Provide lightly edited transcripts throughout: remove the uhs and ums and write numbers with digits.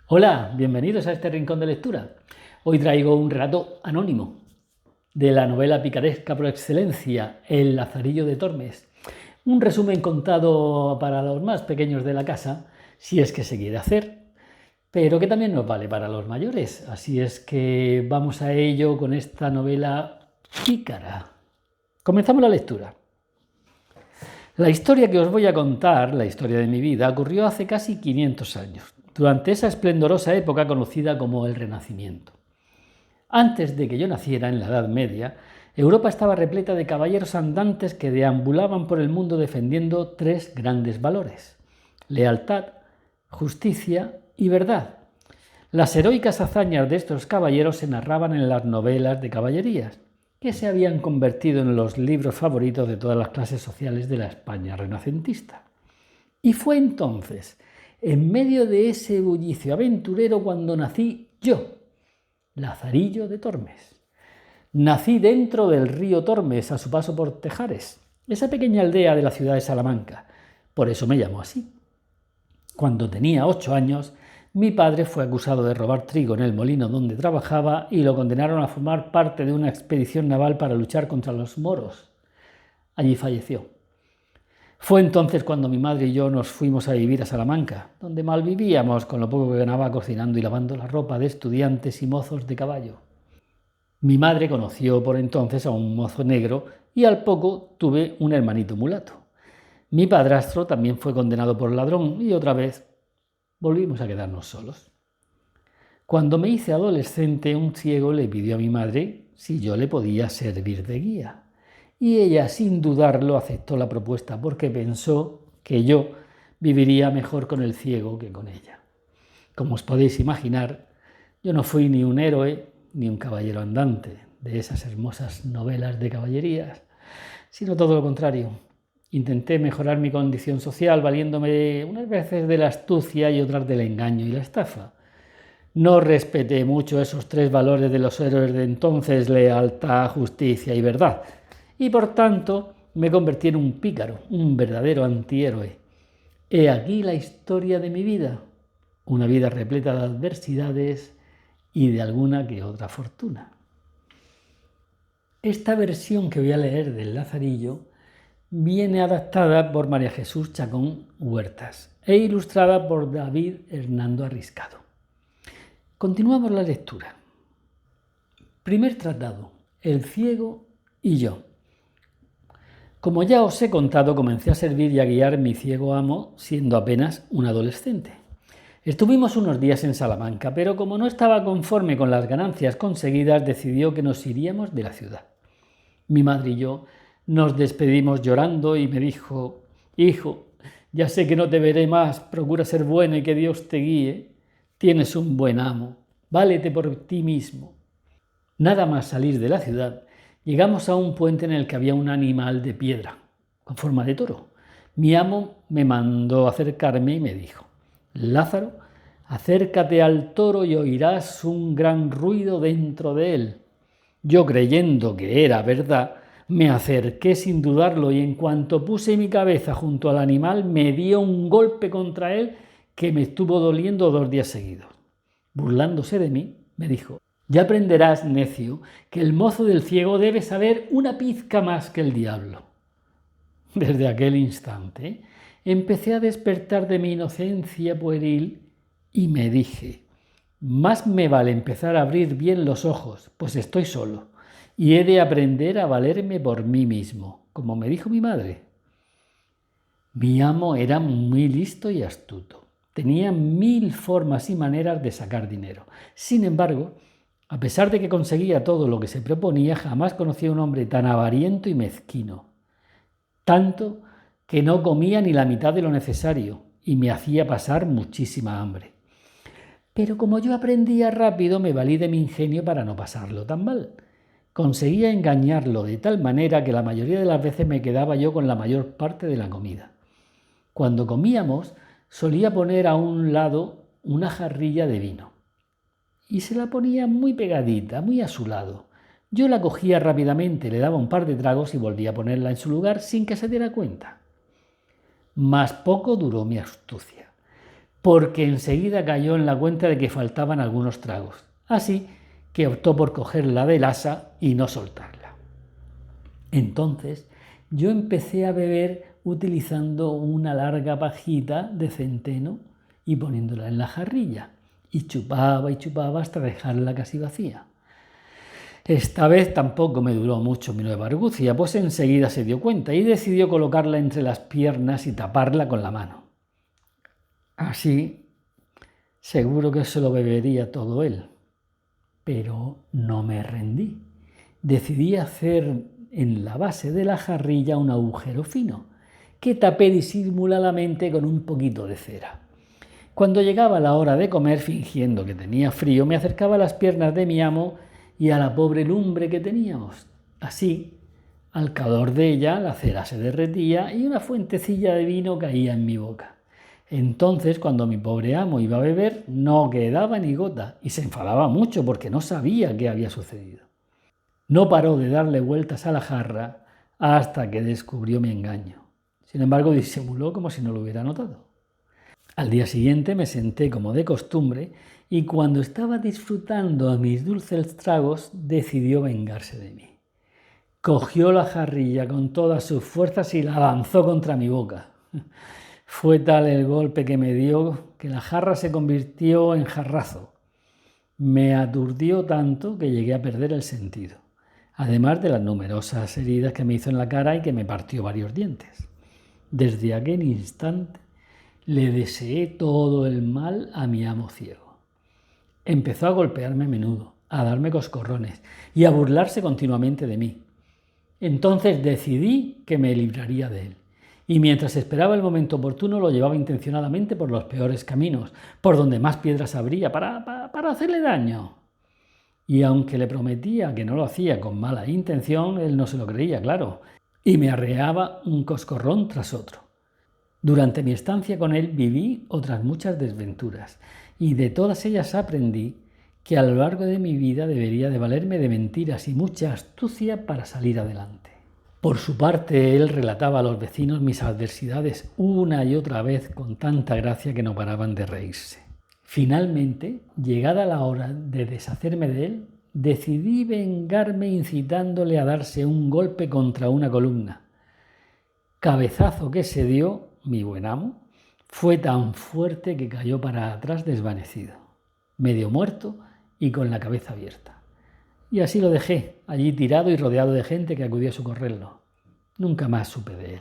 Hola, bienvenidos a este rincón de lectura. Hoy traigo un relato anónimo de la novela picaresca por excelencia, El Lazarillo de Tormes. Un resumen contado para los más pequeños de la casa, si es que se quiere hacer, pero que también nos vale para los mayores. Así es que vamos a ello con esta novela pícara. Comenzamos la lectura. La historia que os voy a contar, la historia de mi vida, ocurrió hace casi 500 años, durante esa esplendorosa época conocida como el Renacimiento. Antes de que yo naciera, en la Edad Media, Europa estaba repleta de caballeros andantes que deambulaban por el mundo defendiendo tres grandes valores: lealtad, justicia y verdad. Las heroicas hazañas de estos caballeros se narraban en las novelas de caballerías, que se habían convertido en los libros favoritos de todas las clases sociales de la España renacentista. Y fue entonces, en medio de ese bullicio aventurero, cuando nací yo, Lazarillo de Tormes. Nací dentro del río Tormes, a su paso por Tejares, esa pequeña aldea de la ciudad de Salamanca. Por eso me llamo así. Cuando tenía 8 años, mi padre fue acusado de robar trigo en el molino donde trabajaba y lo condenaron a formar parte de una expedición naval para luchar contra los moros. Allí falleció. Fue entonces cuando mi madre y yo nos fuimos a vivir a Salamanca, donde malvivíamos con lo poco que ganaba cocinando y lavando la ropa de estudiantes y mozos de caballo. Mi madre conoció por entonces a un mozo negro y al poco tuve un hermanito mulato. Mi padrastro también fue condenado por ladrón y otra vez volvimos a quedarnos solos. Cuando me hice adolescente, un ciego le pidió a mi madre si yo le podía servir de guía. Y ella, sin dudarlo, aceptó la propuesta porque pensó que yo viviría mejor con el ciego que con ella. Como os podéis imaginar, yo no fui ni un héroe ni un caballero andante de esas hermosas novelas de caballerías, sino todo lo contrario. Intenté mejorar mi condición social valiéndome unas veces de la astucia y otras del engaño y la estafa. No respeté mucho esos tres valores de los héroes de entonces: lealtad, justicia y verdad. Y por tanto me convertí en un pícaro, un verdadero antihéroe. He aquí la historia de mi vida, una vida repleta de adversidades y de alguna que otra fortuna. Esta versión que voy a leer del Lazarillo viene adaptada por María Jesús Chacón Huertas e ilustrada por David Hernando Arriscado. Continuamos la lectura. Primer tratado: el ciego y yo. Como ya os he contado, comencé a servir y a guiar mi ciego amo siendo apenas un adolescente. Estuvimos unos días en Salamanca, pero como no estaba conforme con las ganancias conseguidas, decidió que nos iríamos de la ciudad. Mi madre y yo nos despedimos llorando y me dijo: «Hijo, ya sé que no te veré más, procura ser bueno y que Dios te guíe. Tienes un buen amo, válete por ti mismo». Nada más salir de la ciudad, llegamos a un puente en el que había un animal de piedra, con forma de toro. Mi amo me mandó acercarme y me dijo: «Lázaro, acércate al toro y oirás un gran ruido dentro de él». Yo, creyendo que era verdad, me acerqué sin dudarlo y en cuanto puse mi cabeza junto al animal me dio un golpe contra él que me estuvo doliendo 2 días seguidos. Burlándose de mí, me dijo: «Ya aprenderás, necio, que el mozo del ciego debe saber una pizca más que el diablo». Desde aquel instante empecé a despertar de mi inocencia pueril y me dije: «Más me vale empezar a abrir bien los ojos, pues estoy solo y he de aprender a valerme por mí mismo», como me dijo mi madre. Mi amo era muy listo y astuto. Tenía 1000 formas y maneras de sacar dinero. Sin embargo, a pesar de que conseguía todo lo que se proponía, jamás conocí a un hombre tan avariento y mezquino. Tanto que no comía ni la mitad de lo necesario y me hacía pasar muchísima hambre. Pero como yo aprendía rápido, me valí de mi ingenio para no pasarlo tan mal. Conseguía engañarlo de tal manera que la mayoría de las veces me quedaba yo con la mayor parte de la comida. Cuando comíamos, solía poner a un lado una jarrilla de vino y se la ponía muy pegadita, muy a su lado. Yo la cogía rápidamente, le daba un par de tragos y volvía a ponerla en su lugar sin que se diera cuenta. Mas poco duró mi astucia. porque enseguida cayó en la cuenta de que faltaban algunos tragos. Así que optó por cogerla del asa y no soltarla. Entonces yo empecé a beber utilizando una larga pajita de centeno y poniéndola en la jarrilla. Y chupaba hasta dejarla casi vacía. Esta vez tampoco me duró mucho mi nueva argucia, pues enseguida se dio cuenta y decidió colocarla entre las piernas y taparla con la mano. Así, seguro que se lo bebería todo él. Pero no me rendí. Decidí hacer en la base de la jarrilla un agujero fino, que tapé disimuladamente con un poquito de cera. Cuando llegaba la hora de comer, fingiendo que tenía frío, me acercaba a las piernas de mi amo y a la pobre lumbre que teníamos. Así, al calor de ella, la cera se derretía y una fuentecilla de vino caía en mi boca. Entonces, cuando mi pobre amo iba a beber, no quedaba ni gota y se enfadaba mucho porque no sabía qué había sucedido. No paró de darle vueltas a la jarra hasta que descubrió mi engaño. Sin embargo, disimuló como si no lo hubiera notado. Al día siguiente me senté como de costumbre y cuando estaba disfrutando a mis dulces tragos, decidió vengarse de mí. Cogió la jarrilla con todas sus fuerzas y la lanzó contra mi boca. Fue tal el golpe que me dio que la jarra se convirtió en jarrazo. Me aturdió tanto que llegué a perder el sentido, además de las numerosas heridas que me hizo en la cara y que me partió varios dientes. Desde aquel instante le deseé todo el mal a mi amo ciego. Empezó a golpearme a menudo, a darme coscorrones y a burlarse continuamente de mí. Entonces decidí que me libraría de él. Y mientras esperaba el momento oportuno lo llevaba intencionadamente por los peores caminos, por donde más piedras habría para hacerle daño. Y aunque le prometía que no lo hacía con mala intención, él no se lo creía, claro, y me arreaba un coscorrón tras otro. Durante mi estancia con él viví otras muchas desventuras y de todas ellas aprendí que a lo largo de mi vida debería de valerme de mentiras y mucha astucia para salir adelante. Por su parte, él relataba a los vecinos mis adversidades una y otra vez con tanta gracia que no paraban de reírse. Finalmente, llegada la hora de deshacerme de él, decidí vengarme incitándole a darse un golpe contra una columna. Cabezazo que se dio, mi buen amo, fue tan fuerte que cayó para atrás desvanecido, medio muerto y con la cabeza abierta. Y así lo dejé, allí tirado y rodeado de gente que acudió a socorrerlo. Nunca más supe de él.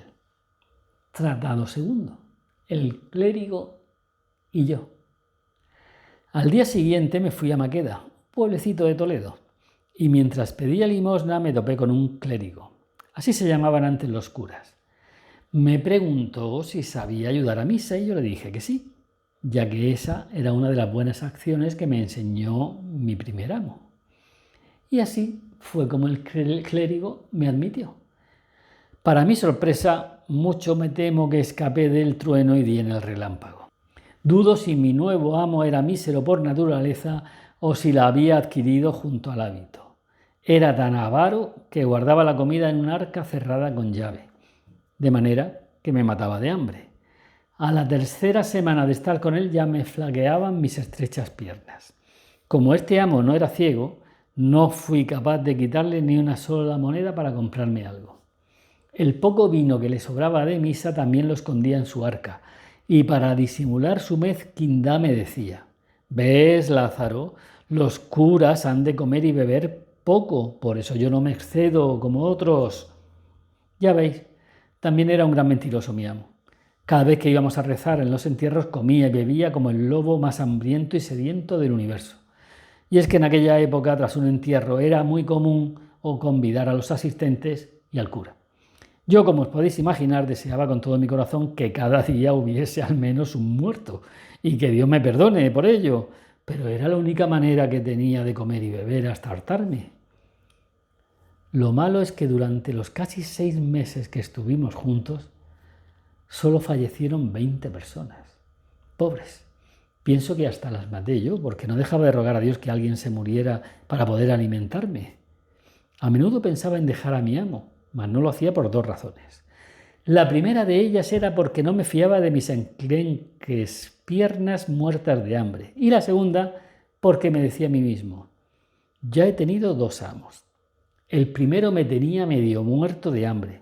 Tratado segundo, el clérigo y yo. Al día siguiente me fui a Maqueda, pueblecito de Toledo, y mientras pedía limosna me topé con un clérigo. Así se llamaban antes los curas. Me preguntó si sabía ayudar a misa y yo le dije que sí, ya que esa era una de las buenas acciones que me enseñó mi primer amo. Y así fue como el clérigo me admitió. Para mi sorpresa, mucho me temo que escapé del trueno y di en el relámpago. Dudo si mi nuevo amo era mísero por naturaleza o si la había adquirido junto al hábito. Era tan avaro que guardaba la comida en un arca cerrada con llave, de manera que me mataba de hambre. A la tercera semana de estar con él ya me flaqueaban mis estrechas piernas. Como este amo no era ciego, no fui capaz de quitarle ni una sola moneda para comprarme algo. El poco vino que le sobraba de misa también lo escondía en su arca, y para disimular su mezquindad me decía: «¿Ves, Lázaro? Los curas han de comer y beber poco, por eso yo no me excedo como otros». Ya veis, también era un gran mentiroso mi amo. Cada vez que íbamos a rezar en los entierros comía y bebía como el lobo más hambriento y sediento del universo. Y es que en aquella época, tras un entierro, era muy común convidar a los asistentes y al cura. Yo, como os podéis imaginar, deseaba con todo mi corazón que cada día hubiese al menos un muerto y que Dios me perdone por ello, pero era la única manera que tenía de comer y beber hasta hartarme. Lo malo es que durante los casi 6 meses que estuvimos juntos, solo fallecieron 20 personas. Pobres. Pienso que hasta las maté yo, porque no dejaba de rogar a Dios que alguien se muriera para poder alimentarme. A menudo pensaba en dejar a mi amo, mas no lo hacía por 2 razones. La primera de ellas era porque no me fiaba de mis enclenques piernas muertas de hambre. Y la segunda, porque me decía a mí mismo, ya he tenido 2 amos. El primero me tenía medio muerto de hambre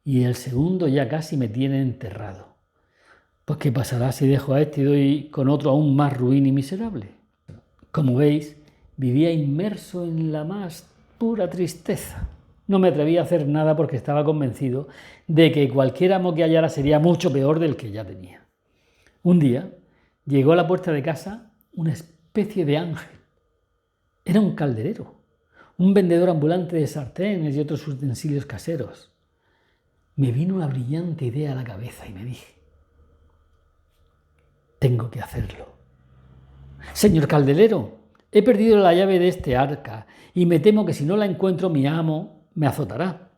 y el segundo ya casi me tiene enterrado. Pues ¿qué pasará si dejo a este y doy con otro aún más ruin y miserable? Como veis, vivía inmerso en la más pura tristeza. No me atrevía a hacer nada porque estaba convencido de que cualquier amo que hallara sería mucho peor del que ya tenía. Un día llegó a la puerta de casa una especie de ángel. Era un calderero, un vendedor ambulante de sartenes y otros utensilios caseros. Me vino una brillante idea a la cabeza y me dije, tengo que hacerlo. Señor calderero, he perdido la llave de este arca y me temo que si no la encuentro mi amo me azotará.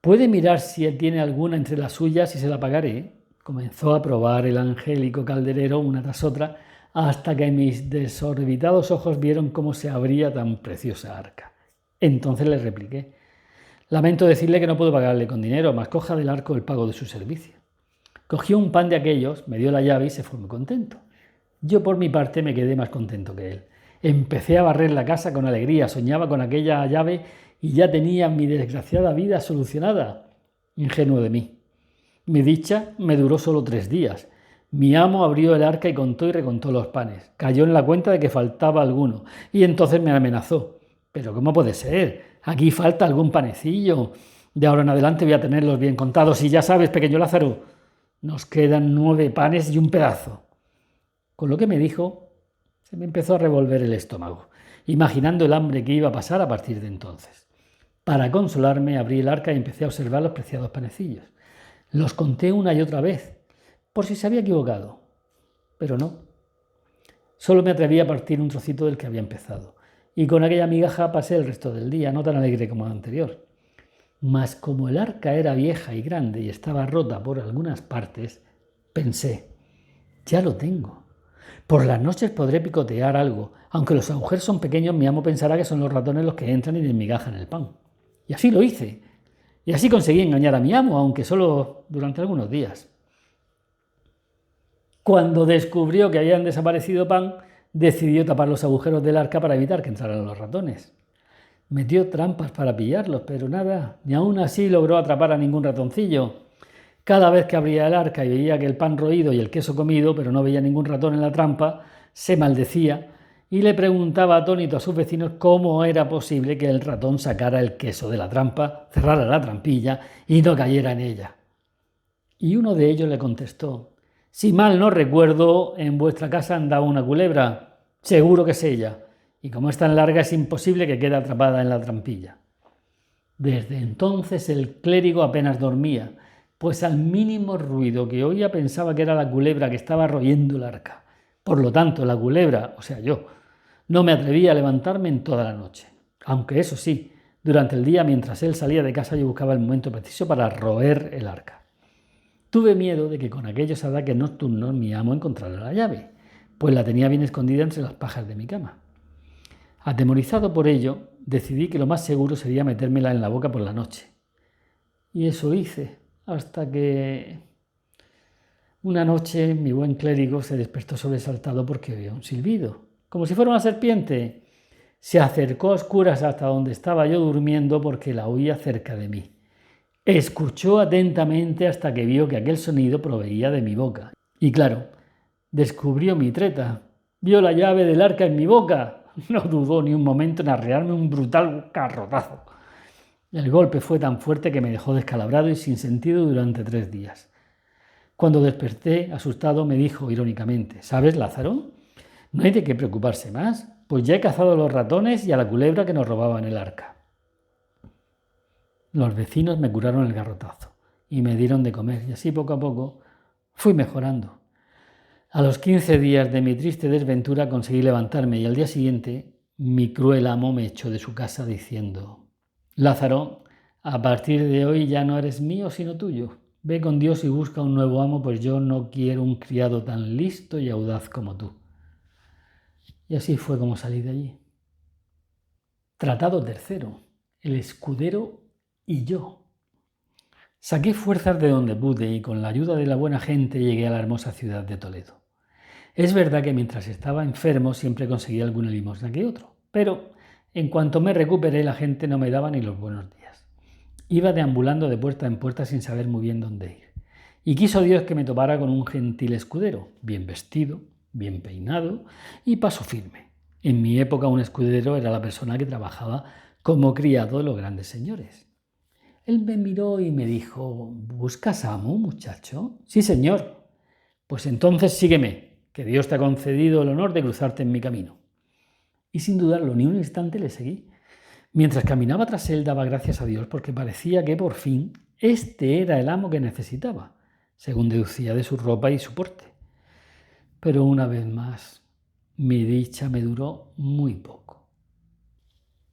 ¿Puede mirar si tiene alguna entre las suyas y se la pagaré? Comenzó a probar el angélico calderero una tras otra hasta que mis desorbitados ojos vieron cómo se abría tan preciosa arca. Entonces le repliqué, lamento decirle que no puedo pagarle con dinero, mas coja del arco el pago de su servicio. Cogió un pan de aquellos, me dio la llave y se fue muy contento. Yo por mi parte me quedé más contento que él. Empecé a barrer la casa con alegría, soñaba con aquella llave y ya tenía mi desgraciada vida solucionada. Ingenuo de mí. Mi dicha me duró solo 3 días. Mi amo abrió el arca y contó y recontó los panes. Cayó en la cuenta de que faltaba alguno y entonces me amenazó. ¿Pero cómo puede ser? Aquí falta algún panecillo. De ahora en adelante voy a tenerlos bien contados y ya sabes, pequeño Lázaro, nos quedan 9 panes y un pedazo. Con lo que me dijo, se me empezó a revolver el estómago, imaginando el hambre que iba a pasar a partir de entonces. Para consolarme, abrí el arca y empecé a observar los preciados panecillos. Los conté una y otra vez, por si se había equivocado, pero no. Solo me atreví a partir un trocito del que había empezado, y con aquella migaja pasé el resto del día, no tan alegre como el anterior. Mas como el arca era vieja y grande y estaba rota por algunas partes, pensé, ya lo tengo. Por las noches podré picotear algo. Aunque los agujeros son pequeños, mi amo pensará que son los ratones los que entran y desmigajan el pan. Y así lo hice. Y así conseguí engañar a mi amo, aunque solo durante algunos días. Cuando descubrió que habían desaparecido pan, decidió tapar los agujeros del arca para evitar que entraran los ratones. Metió trampas para pillarlos, pero nada, ni aún así logró atrapar a ningún ratoncillo. Cada vez que abría el arca y veía que el pan roído y el queso comido, pero no veía ningún ratón en la trampa, se maldecía y le preguntaba atónito a sus vecinos cómo era posible que el ratón sacara el queso de la trampa, cerrara la trampilla y no cayera en ella. Y uno de ellos le contestó, si mal no recuerdo, en vuestra casa andaba una culebra, seguro que es ella, y como es tan larga es imposible que quede atrapada en la trampilla. Desde entonces el clérigo apenas dormía, pues al mínimo ruido que oía pensaba que era la culebra que estaba royendo el arca. Por lo tanto, la culebra, o sea yo, no me atrevía a levantarme en toda la noche. Aunque eso sí, durante el día mientras él salía de casa yo buscaba el momento preciso para roer el arca. Tuve miedo de que con aquellos ataques nocturnos mi amo encontrara la llave, pues la tenía bien escondida entre las pajas de mi cama. Atemorizado por ello, decidí que lo más seguro sería metérmela en la boca por la noche. Y eso hice, hasta que una noche mi buen clérigo se despertó sobresaltado porque oía un silbido, como si fuera una serpiente. Se acercó a oscuras hasta donde estaba yo durmiendo porque la oía cerca de mí. Escuchó atentamente hasta que vio que aquel sonido provenía de mi boca. Y claro, descubrió mi treta. Vio la llave del arca en mi boca. No dudó ni un momento en arrearme un brutal garrotazo. El golpe fue tan fuerte que me dejó descalabrado y sin sentido durante 3 días. Cuando desperté, asustado, me dijo irónicamente, ¿sabes, Lázaro? No hay de qué preocuparse más, pues ya he cazado a los ratones y a la culebra que nos robaban el arca. Los vecinos me curaron el garrotazo y me dieron de comer y así poco a poco fui mejorando. A los 15 días de mi triste desventura conseguí levantarme y al día siguiente mi cruel amo me echó de su casa diciendo, Lázaro, a partir de hoy ya no eres mío sino tuyo. Ve con Dios y busca un nuevo amo, pues yo no quiero un criado tan listo y audaz como tú. Y así fue como salí de allí. Tratado tercero, el escudero y yo. Saqué fuerzas de donde pude y con la ayuda de la buena gente llegué a la hermosa ciudad de Toledo. Es verdad que mientras estaba enfermo siempre conseguía alguna limosna que otro, pero en cuanto me recuperé la gente no me daba ni los buenos días. Iba deambulando de puerta en puerta sin saber muy bien dónde ir. Y quiso Dios que me topara con un gentil escudero, bien vestido, bien peinado y paso firme. En mi época un escudero era la persona que trabajaba como criado de los grandes señores. Él me miró y me dijo: ¿Buscas amo, muchacho? Sí, señor. Pues entonces sígueme, que Dios te ha concedido el honor de cruzarte en mi camino. Y sin dudarlo ni un instante le seguí. Mientras caminaba tras él daba gracias a Dios porque parecía que por fin este era el amo que necesitaba, según deducía de su ropa y su porte. Pero una vez más, mi dicha me duró muy poco.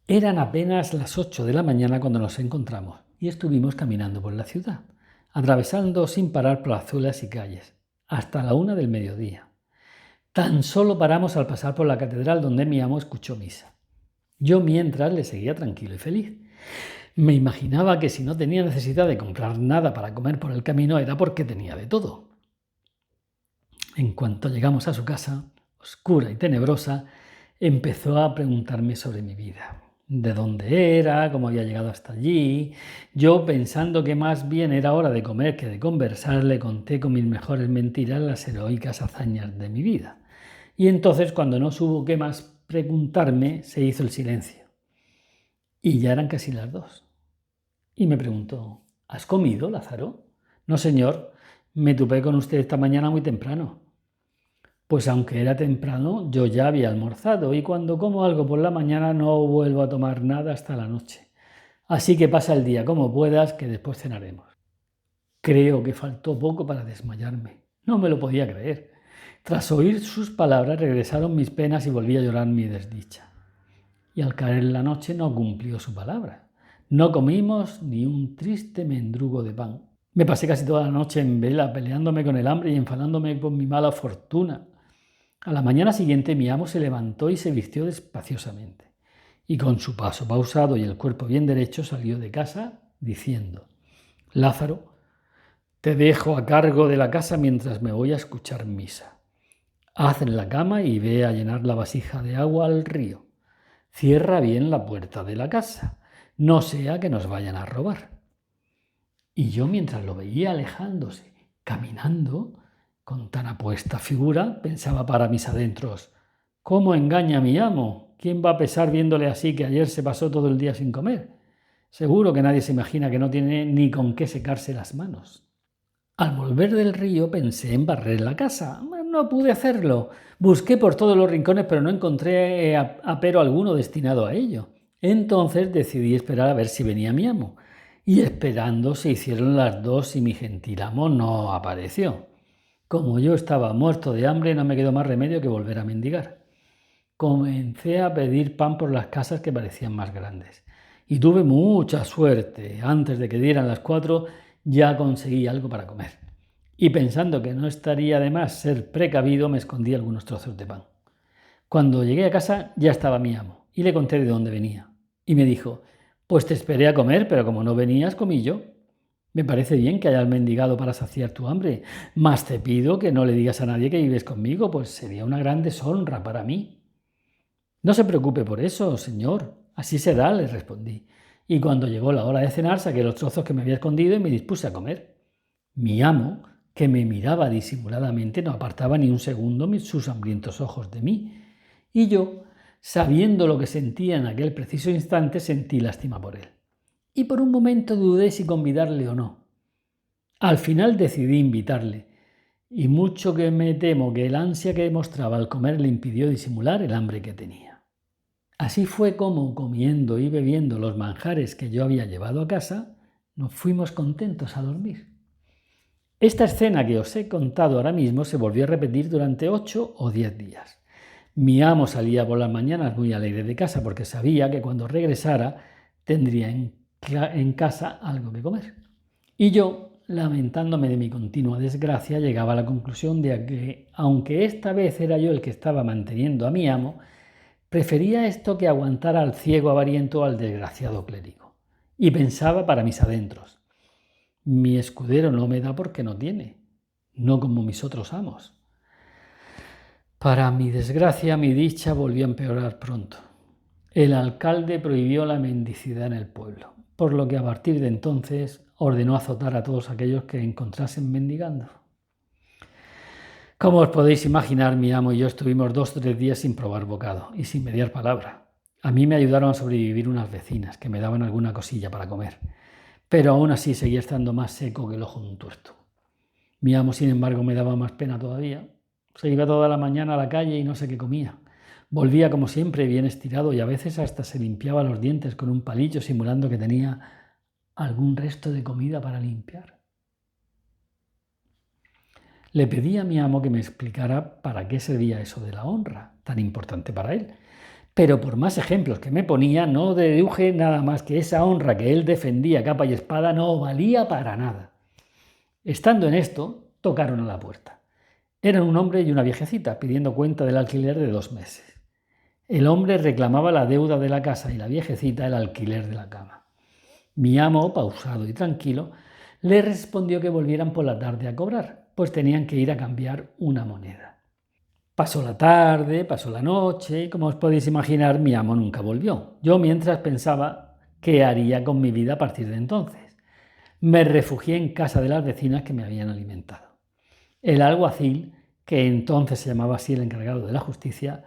Eran apenas las 8 de la mañana cuando nos encontramos y estuvimos caminando por la ciudad, atravesando sin parar plazuelas y calles, hasta la 1 del mediodía. Tan solo paramos al pasar por la catedral donde mi amo escuchó misa. Yo mientras le seguía tranquilo y feliz. Me imaginaba que si no tenía necesidad de comprar nada para comer por el camino era porque tenía de todo. En cuanto llegamos a su casa, oscura y tenebrosa, empezó a preguntarme sobre mi vida. De dónde era, cómo había llegado hasta allí. Yo, pensando que más bien era hora de comer que de conversar, le conté con mis mejores mentiras las heroicas hazañas de mi vida. Y entonces, cuando no supo qué más preguntarme, se hizo el silencio. Y ya eran casi las 2. Y me preguntó: ¿Has comido, Lázaro? No, señor, me topé con usted esta mañana muy temprano. Pues aunque era temprano, yo ya había almorzado y cuando como algo por la mañana no vuelvo a tomar nada hasta la noche. Así que pasa el día como puedas, que después cenaremos. Creo que faltó poco para desmayarme. No me lo podía creer. Tras oír sus palabras regresaron mis penas y volví a llorar mi desdicha. Y al caer la noche no cumplió su palabra. No comimos ni un triste mendrugo de pan. Me pasé casi toda la noche en vela, peleándome con el hambre y enfadándome por mi mala fortuna. A la mañana siguiente mi amo se levantó y se vistió despaciosamente. Y con su paso pausado y el cuerpo bien derecho salió de casa diciendo: Lázaro, te dejo a cargo de la casa mientras me voy a escuchar misa. Haz en la cama y ve a llenar la vasija de agua al río. Cierra bien la puerta de la casa, no sea que nos vayan a robar. Y yo, mientras lo veía alejándose, caminando, con tan apuesta figura, pensaba para mis adentros: ¿cómo engaña a mi amo? ¿Quién va a pesar viéndole así que ayer se pasó todo el día sin comer? Seguro que nadie se imagina que no tiene ni con qué secarse las manos. Al volver del río pensé en barrer la casa. No pude hacerlo. Busqué por todos los rincones, pero no encontré apero alguno destinado a ello. Entonces decidí esperar a ver si venía mi amo. Y esperando se hicieron las 2 y mi gentil amo no apareció. Como yo estaba muerto de hambre, no me quedó más remedio que volver a mendigar. Comencé a pedir pan por las casas que parecían más grandes. Y tuve mucha suerte. Antes de que dieran las 4, ya conseguí algo para comer. Y pensando que no estaría de más ser precavido, me escondí algunos trozos de pan. Cuando llegué a casa ya estaba mi amo y le conté de dónde venía. Y me dijo: pues te esperé a comer, pero como no venías, comí yo. Me parece bien que hayas mendigado para saciar tu hambre, mas te pido que no le digas a nadie que vives conmigo, pues sería una gran deshonra para mí. No se preocupe por eso, señor, así será, le respondí. Y cuando llegó la hora de cenar, saqué los trozos que me había escondido y me dispuse a comer. Mi amo, que me miraba disimuladamente, no apartaba ni un segundo sus hambrientos ojos de mí. Y yo, sabiendo lo que sentía en aquel preciso instante, sentí lástima por él. Y por un momento dudé si convidarle o no. Al final decidí invitarle, y mucho que me temo que el ansia que mostraba al comer le impidió disimular el hambre que tenía. Así fue como, comiendo y bebiendo los manjares que yo había llevado a casa, nos fuimos contentos a dormir. Esta escena que os he contado ahora mismo se volvió a repetir durante 8 o 10 días. Mi amo salía por las mañanas muy alegre de casa porque sabía que cuando regresara tendría en casa algo que comer. Y yo, lamentándome de mi continua desgracia, llegaba a la conclusión de que, aunque esta vez era yo el que estaba manteniendo a mi amo, prefería esto que aguantar al ciego avariento o al desgraciado clérigo. Y pensaba para mis adentros: mi escudero no me da porque no tiene, no como mis otros amos. Para mi desgracia, mi dicha volvió a empeorar pronto. El alcalde prohibió la mendicidad en el pueblo, por lo que a partir de entonces ordenó azotar a todos aquellos que encontrasen mendigando. Como os podéis imaginar, mi amo y yo estuvimos 2 o 3 días sin probar bocado y sin mediar palabra. A mí me ayudaron a sobrevivir unas vecinas que me daban alguna cosilla para comer, pero aún así seguía estando más seco que el ojo de un tuerto. Mi amo, sin embargo, me daba más pena todavía. Se iba toda la mañana a la calle y no sé qué comía. Volvía como siempre bien estirado y a veces hasta se limpiaba los dientes con un palillo simulando que tenía algún resto de comida para limpiar. Le pedí a mi amo que me explicara para qué servía eso de la honra, tan importante para él. Pero por más ejemplos que me ponía, no deduje nada más que esa honra que él defendía capa y espada no valía para nada. Estando en esto, tocaron a la puerta. Eran un hombre y una viejecita pidiendo cuenta del alquiler de 2 meses. El hombre reclamaba la deuda de la casa y la viejecita el alquiler de la cama. Mi amo, pausado y tranquilo, le respondió que volvieran por la tarde a cobrar, pues tenían que ir a cambiar una moneda. Pasó la tarde, pasó la noche y, como os podéis imaginar, mi amo nunca volvió. Yo mientras pensaba qué haría con mi vida a partir de entonces. Me refugié en casa de las vecinas que me habían alimentado. El alguacil, que entonces se llamaba así el encargado de la justicia,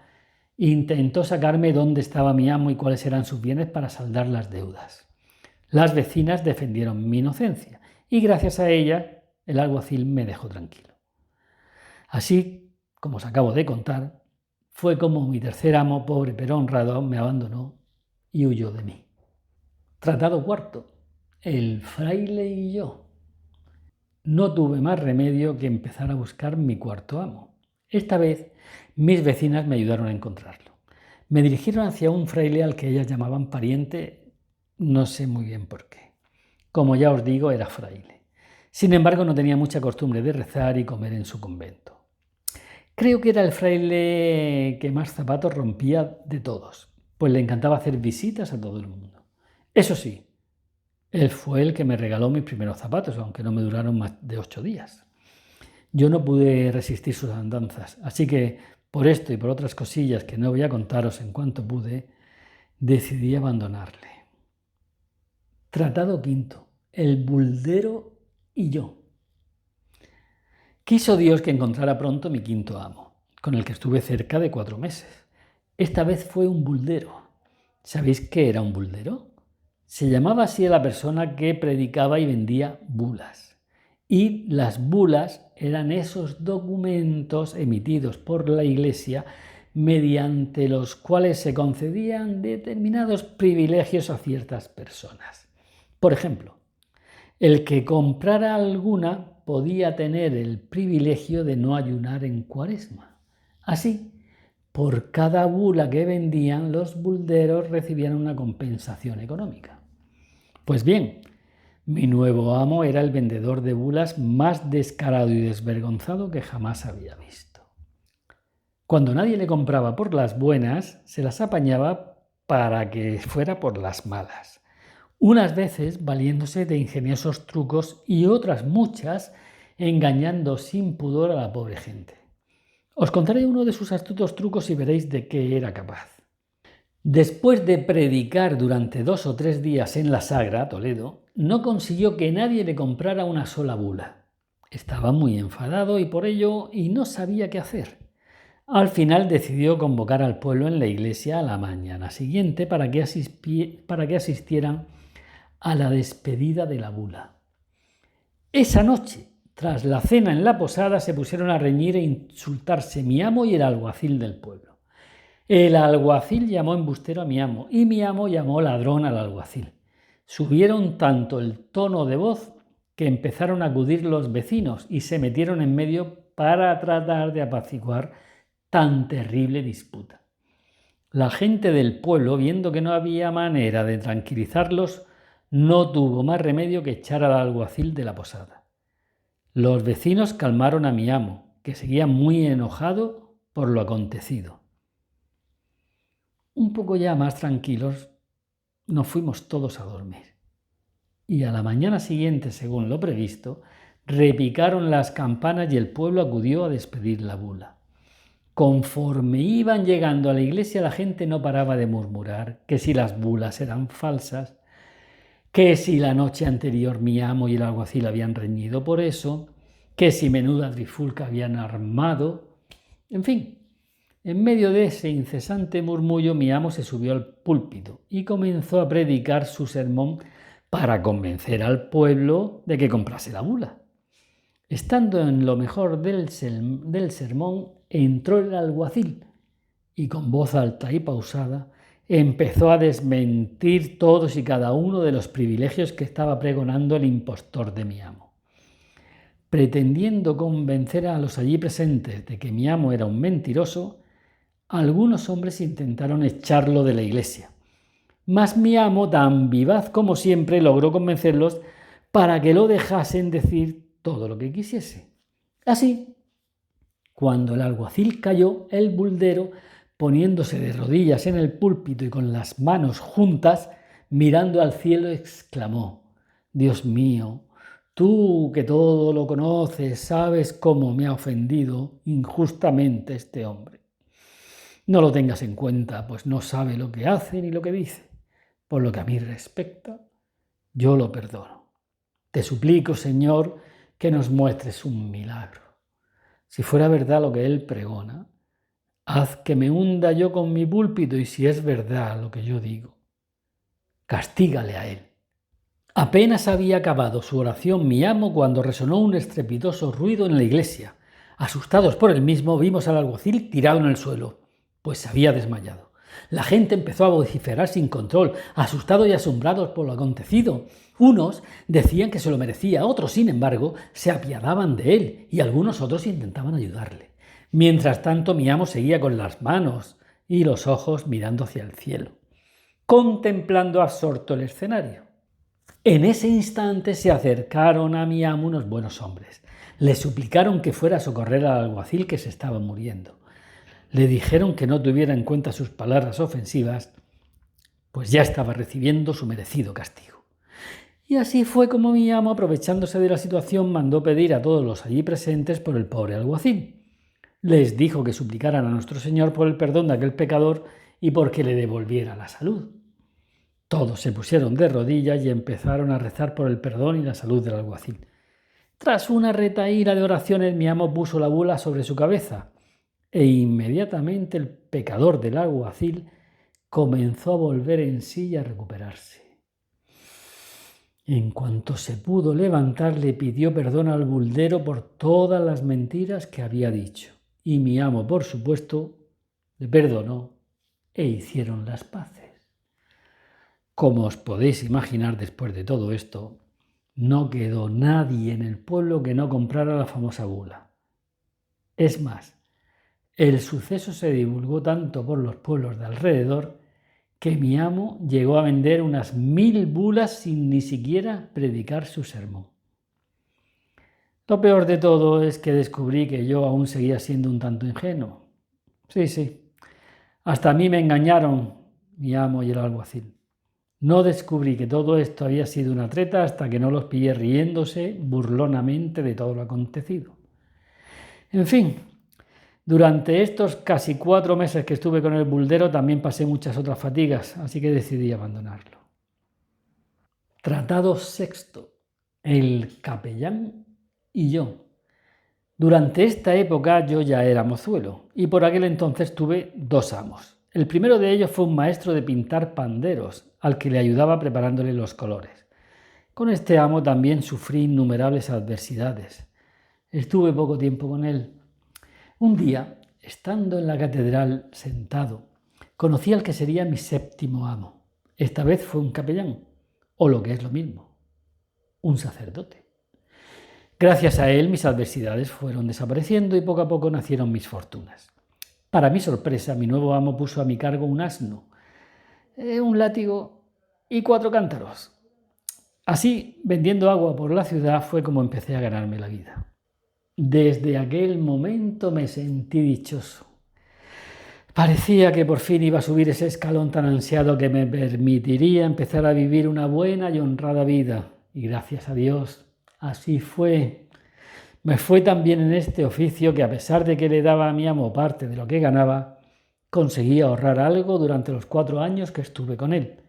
intentó sacarme dónde estaba mi amo y cuáles eran sus bienes para saldar las deudas. Las vecinas defendieron mi inocencia y gracias a ella el alguacil me dejó tranquilo. Así, como os acabo de contar, fue como mi tercer amo, pobre pero honrado, me abandonó y huyó de mí. Tratado cuarto. El fraile y yo. No tuve más remedio que empezar a buscar mi cuarto amo. Esta vez mis vecinas me ayudaron a encontrarlo. Me dirigieron hacia un fraile al que ellas llamaban pariente, no sé muy bien por qué. Como ya os digo, era fraile. Sin embargo, no tenía mucha costumbre de rezar y comer en su convento. Creo que era el fraile que más zapatos rompía de todos, pues le encantaba hacer visitas a todo el mundo. Eso sí, él fue el que me regaló mis primeros zapatos, aunque no me duraron más de 8 días. Yo no pude resistir sus andanzas, así que por esto y por otras cosillas que no voy a contaros en cuanto pude, decidí abandonarle. Tratado quinto. El buldero y yo. Quiso Dios que encontrara pronto mi quinto amo, con el que estuve cerca de 4 meses. Esta vez fue un buldero. ¿Sabéis qué era un buldero? Se llamaba así a la persona que predicaba y vendía bulas. Y las bulas eran esos documentos emitidos por la Iglesia mediante los cuales se concedían determinados privilegios a ciertas personas. Por ejemplo, el que comprara alguna podía tener el privilegio de no ayunar en Cuaresma. Así, por cada bula que vendían, los bulderos recibían una compensación económica. Pues bien, mi nuevo amo era el vendedor de bulas más descarado y desvergonzado que jamás había visto. Cuando nadie le compraba por las buenas, se las apañaba para que fuera por las malas. Unas veces valiéndose de ingeniosos trucos y otras muchas engañando sin pudor a la pobre gente. Os contaré uno de sus astutos trucos y veréis de qué era capaz. Después de predicar durante 2 o 3 días en la Sagra, Toledo, no consiguió que nadie le comprara una sola bula. Estaba muy enfadado y por ello no sabía qué hacer. Al final decidió convocar al pueblo en la iglesia a la mañana siguiente para que asistieran a la despedida de la bula. Esa noche, tras la cena en la posada, se pusieron a reñir e insultarse mi amo y el alguacil del pueblo. El alguacil llamó embustero a mi amo y mi amo llamó ladrón al alguacil. Subieron tanto el tono de voz que empezaron a acudir los vecinos y se metieron en medio para tratar de apaciguar tan terrible disputa. La gente del pueblo, viendo que no había manera de tranquilizarlos, no tuvo más remedio que echar al alguacil de la posada. Los vecinos calmaron a mi amo, que seguía muy enojado por lo acontecido. Un poco ya más tranquilos, nos fuimos todos a dormir. Y a la mañana siguiente, según lo previsto, repicaron las campanas y el pueblo acudió a despedir la bula. Conforme iban llegando a la iglesia, la gente no paraba de murmurar que si las bulas eran falsas, que si la noche anterior mi amo y el alguacil habían reñido por eso, que si menuda trifulca habían armado. En fin, en medio de ese incesante murmullo, mi amo se subió al púlpito y comenzó a predicar su sermón para convencer al pueblo de que comprase la bula. Estando en lo mejor del sermón, entró el alguacil y con voz alta y pausada empezó a desmentir todos y cada uno de los privilegios que estaba pregonando el impostor de mi amo. Pretendiendo convencer a los allí presentes de que mi amo era un mentiroso, algunos hombres intentaron echarlo de la iglesia. Mas mi amo, tan vivaz como siempre, logró convencerlos para que lo dejasen decir todo lo que quisiese. Así, cuando el alguacil cayó, el buldero, poniéndose de rodillas en el púlpito y con las manos juntas, mirando al cielo, exclamó: «Dios mío, tú que todo lo conoces, sabes cómo me ha ofendido injustamente este hombre. No lo tengas en cuenta, pues no sabe lo que hace ni lo que dice. Por lo que a mí respecta, yo lo perdono. Te suplico, Señor, que nos muestres un milagro. Si fuera verdad lo que él pregona, haz que me hunda yo con mi púlpito, y si es verdad lo que yo digo, castígale a él». Apenas había acabado su oración mi amo cuando resonó un estrepitoso ruido en la iglesia. Asustados por el mismo, vimos al alguacil tirado en el suelo, pues se había desmayado. La gente empezó a vociferar sin control, asustados y asombrados por lo acontecido. Unos decían que se lo merecía, otros, sin embargo, se apiadaban de él y algunos otros intentaban ayudarle. Mientras tanto, mi amo seguía con las manos y los ojos mirando hacia el cielo, contemplando absorto el escenario. En ese instante se acercaron a mi amo unos buenos hombres. Le suplicaron que fuera a socorrer al alguacil que se estaba muriendo. Le dijeron que no tuviera en cuenta sus palabras ofensivas, pues ya estaba recibiendo su merecido castigo. Y así fue como mi amo, aprovechándose de la situación, mandó pedir a todos los allí presentes por el pobre alguacil. Les dijo que suplicaran a nuestro Señor por el perdón de aquel pecador y porque le devolviera la salud. Todos se pusieron de rodillas y empezaron a rezar por el perdón y la salud del alguacil. Tras una retahíla de oraciones, mi amo puso la bula sobre su cabeza e inmediatamente el pecador del alguacil comenzó a volver en sí y a recuperarse. En cuanto se pudo levantar, le pidió perdón al buldero por todas las mentiras que había dicho. Y mi amo, por supuesto, le perdonó e hicieron las paces. Como os podéis imaginar, después de todo esto, no quedó nadie en el pueblo que no comprara la famosa bula. Es más, el suceso se divulgó tanto por los pueblos de alrededor que mi amo llegó a vender unas 1000 bulas sin ni siquiera predicar su sermón. Lo peor de todo es que descubrí que yo aún seguía siendo un tanto ingenuo. Sí, hasta a mí me engañaron mi amo y el alguacil. No descubrí que todo esto había sido una treta hasta que no los pillé riéndose burlonamente de todo lo acontecido. En fin, durante estos casi 4 meses que estuve con el buldero también pasé muchas otras fatigas, así que decidí abandonarlo. Tratado sexto. El capellán y yo. Durante esta época yo ya era mozuelo y por aquel entonces tuve 2 amos. El primero de ellos fue un maestro de pintar panderos, al que le ayudaba preparándole los colores. Con este amo también sufrí innumerables adversidades. Estuve poco tiempo con él. Un día, estando en la catedral sentado, conocí al que sería mi 7º amo. Esta vez fue un capellán, o lo que es lo mismo, un sacerdote. Gracias a él mis adversidades fueron desapareciendo y poco a poco nacieron mis fortunas. Para mi sorpresa, mi nuevo amo puso a mi cargo un asno, un látigo y 4 cántaros. Así, vendiendo agua por la ciudad, fue como empecé a ganarme la vida. Desde aquel momento me sentí dichoso. Parecía que por fin iba a subir ese escalón tan ansiado que me permitiría empezar a vivir una buena y honrada vida. Y gracias a Dios, así fue. Me fue tan bien en este oficio que, a pesar de que le daba a mi amo parte de lo que ganaba, conseguí ahorrar algo durante los 4 años que estuve con él.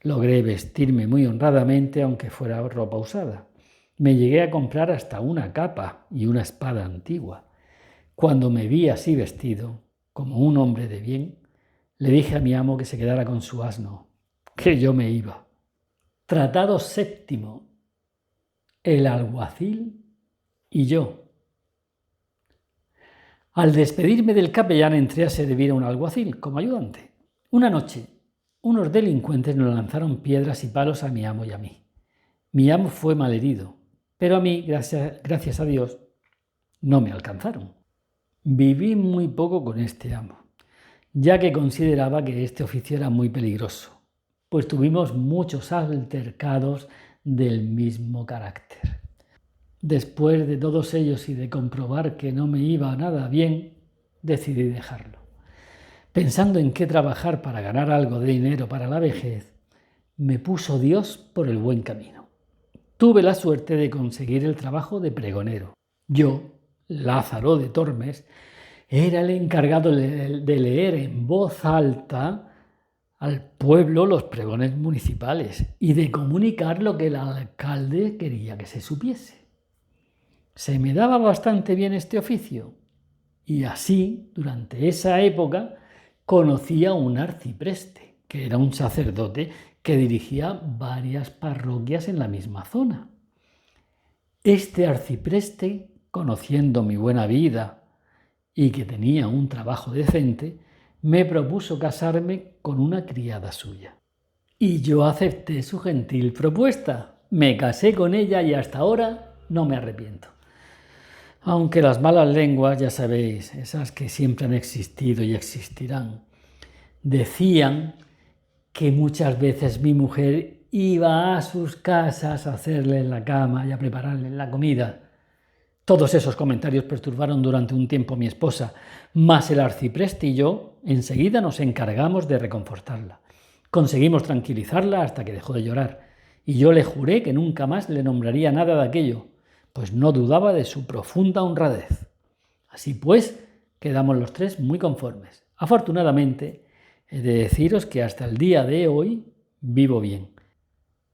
Logré vestirme muy honradamente, aunque fuera ropa usada. Me llegué a comprar hasta una capa y una espada antigua. Cuando me vi así vestido, como un hombre de bien, le dije a mi amo que se quedara con su asno, que yo me iba. Tratado séptimo. El alguacil y yo. Al despedirme del capellán entré a servir a un alguacil como ayudante. Una noche, unos delincuentes nos lanzaron piedras y palos a mi amo y a mí. Mi amo fue malherido, pero a mí, gracias a Dios, no me alcanzaron. Viví muy poco con este amo, ya que consideraba que este oficio era muy peligroso, pues tuvimos muchos altercados del mismo carácter. Después de todos ellos y de comprobar que no me iba nada bien, decidí dejarlo. Pensando en qué trabajar para ganar algo de dinero para la vejez, me puso Dios por el buen camino. Tuve la suerte de conseguir el trabajo de pregonero. Yo, Lázaro de Tormes, era el encargado de leer en voz alta al pueblo los pregones municipales y de comunicar lo que el alcalde quería que se supiese. Se me daba bastante bien este oficio y así, durante esa época, conocí a un arcipreste, que era un sacerdote que dirigía varias parroquias en la misma zona. Este arcipreste, conociendo mi buena vida y que tenía un trabajo decente, me propuso casarme con una criada suya. Y yo acepté su gentil propuesta. Me casé con ella y hasta ahora no me arrepiento. Aunque las malas lenguas, ya sabéis, esas que siempre han existido y existirán, decían que muchas veces mi mujer iba a sus casas a hacerle la cama y a prepararle la comida. Todos esos comentarios perturbaron durante un tiempo a mi esposa, mas el arcipreste y yo enseguida nos encargamos de reconfortarla. Conseguimos tranquilizarla hasta que dejó de llorar, y yo le juré que nunca más le nombraría nada de aquello, pues no dudaba de su profunda honradez. Así pues, quedamos los tres muy conformes. Afortunadamente, he de deciros que hasta el día de hoy vivo bien.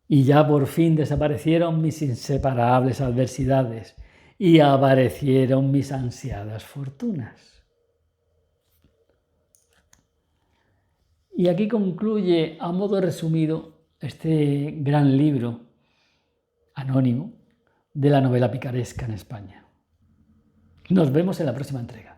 Y ya por fin desaparecieron mis inseparables adversidades y aparecieron mis ansiadas fortunas. Y aquí concluye, a modo resumido, este gran libro anónimo de la novela picaresca en España. Nos vemos en la próxima entrega.